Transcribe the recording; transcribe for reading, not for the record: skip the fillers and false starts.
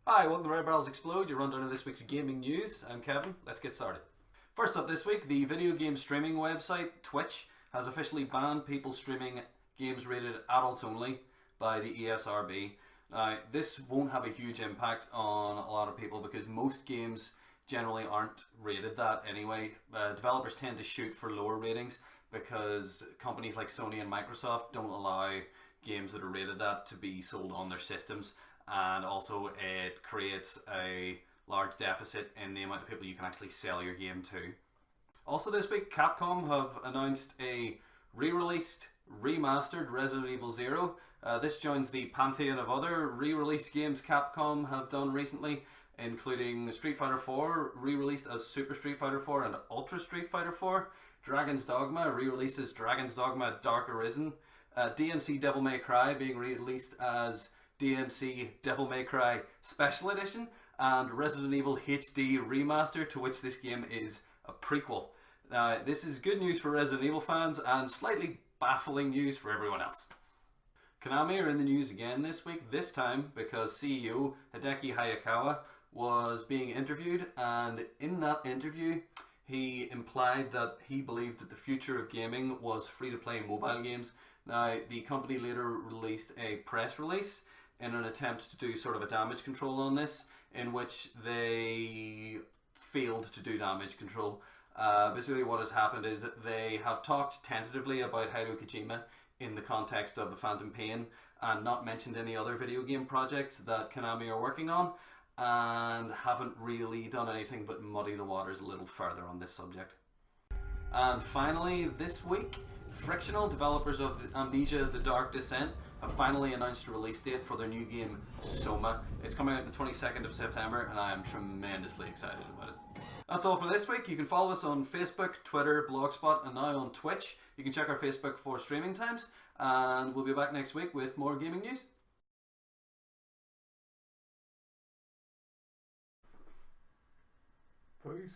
Hi, welcome to Red Barrels Explode, your rundown of this week's gaming news. I'm Kevin, let's get started. First up this week, the video game streaming website Twitch has officially banned people streaming games rated adults only by the ESRB. Now, this won't have a huge impact on a lot of people because most games generally aren't rated that anyway. Developers tend to shoot for lower ratings because companies like Sony and Microsoft don't allow games that are rated that to be sold on their systems. And also it creates a large deficit in the amount of people you can actually sell your game to. Also this week, Capcom have announced a re-released, remastered Resident Evil Zero. This joins the pantheon of other re-release games Capcom have done recently, including Street Fighter 4, re-released as Super Street Fighter 4 and Ultra Street Fighter 4, Dragon's Dogma, re-released as Dragon's Dogma Dark Arisen, DMC Devil May Cry being re-released as DMC Devil May Cry Special Edition, and Resident Evil HD Remaster, to which this game is a prequel. This is good news for Resident Evil fans and slightly baffling news for everyone else. Konami are in the news again this week, this time because CEO Hideki Hayakawa was being interviewed, and in that interview he implied that he believed that the future of gaming was free-to-play mobile games. Now, the company later released a press release in an attempt to do sort of a damage control on this, in which they failed to do damage control. Basically what has happened is that they have talked tentatively about Hideo Kojima in the context of the Phantom Pain and not mentioned any other video game projects that Konami are working on, and haven't really done anything but muddy the waters a little further on this subject. And finally this week, Frictional, developers of Amnesia The Dark Descent, have finally announced a release date for their new game Soma. It's coming out the 22nd of September and I am tremendously excited about it. That's all for this week. You can follow us on Facebook, Twitter, Blogspot and now on Twitch. You can check our Facebook for streaming times, and we'll be back next week with more gaming news. Peace.